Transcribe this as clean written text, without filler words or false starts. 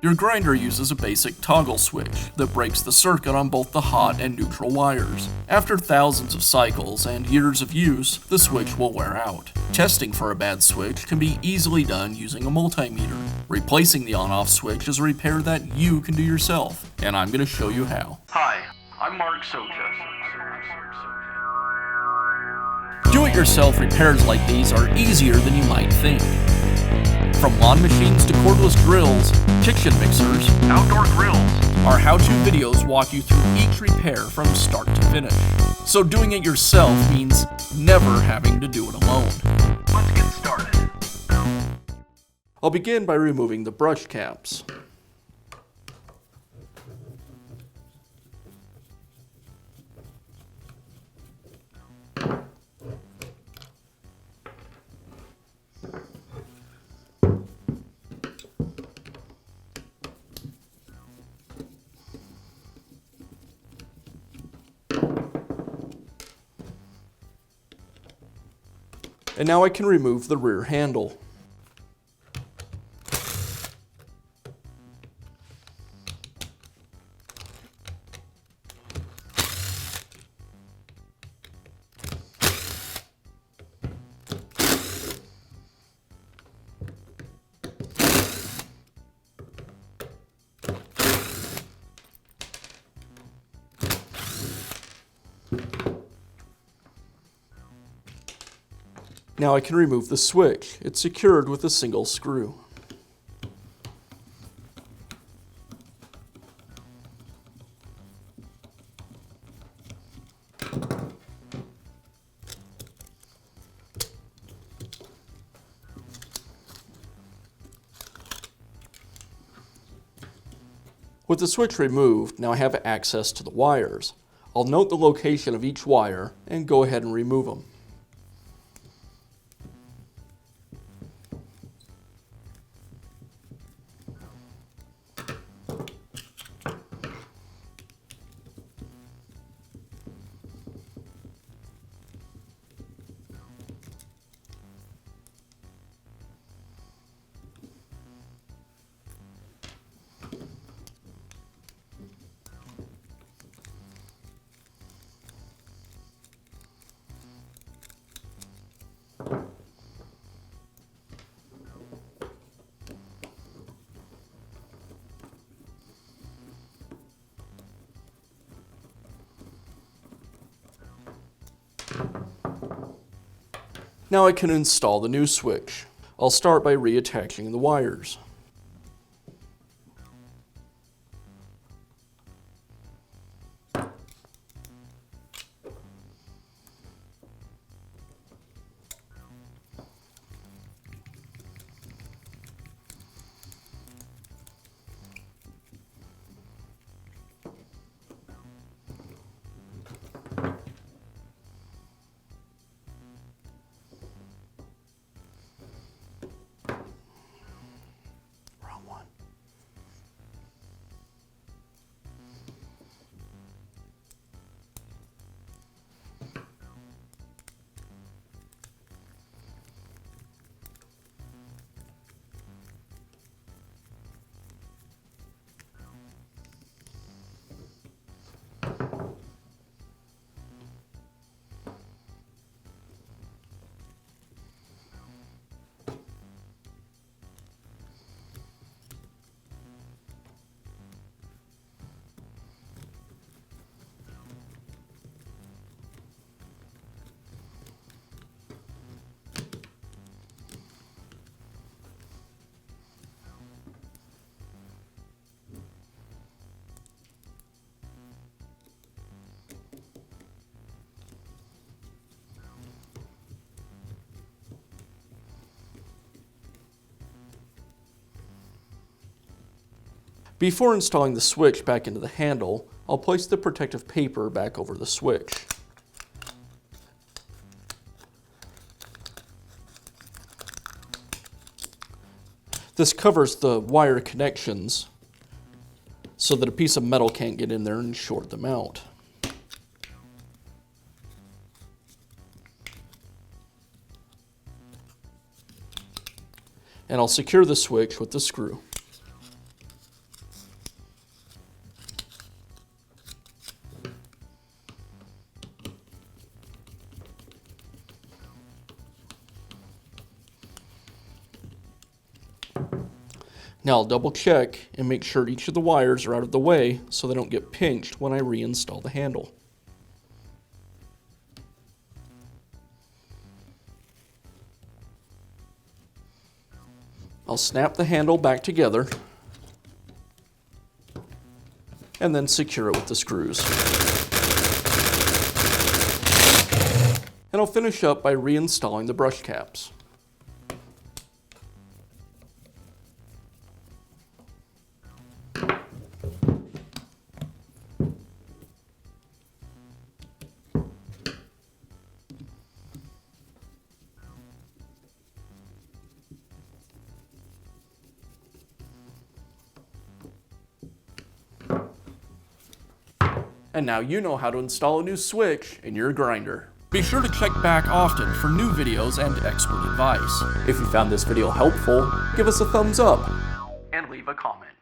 Your grinder uses a basic toggle switch that breaks the circuit on both the hot and neutral wires. After thousands of cycles and years of use, the switch will wear out. Testing for a bad switch can be easily done using a multimeter. Replacing the on-off switch is a repair that you can do yourself, and I'm going to show you how. Hi, I'm Mark Socha. Do-it-yourself repairs like these are easier than you might think. From lawn machines to cordless drills, kitchen mixers, Outdoor grills. our how-to videos walk you through each repair from start to finish. So doing it yourself means never having to do it alone. Let's get started. I'll begin by removing the brush caps. And now I can remove the rear handle. Now I can remove the switch. It's secured with a single screw. With the switch removed, now I have access to the wires. I'll note the location of each wire and go ahead and remove them. Now I can install the new switch. I'll start by reattaching the wires. Before installing the switch back into the handle, I'll place the protective paper back over the switch. This covers the wire connections so that a piece of metal can't get in there and short them out. And I'll secure the switch with the screw. Now I'll double check and make sure each of the wires are out of the way so they don't get pinched when I reinstall the handle. I'll snap the handle back together and then secure it with the screws. And I'll finish up by reinstalling the brush caps. And now you know how to install a new switch in your grinder. Be sure to check back often for new videos and expert advice. If you found this video helpful, give us a thumbs up And leave a comment.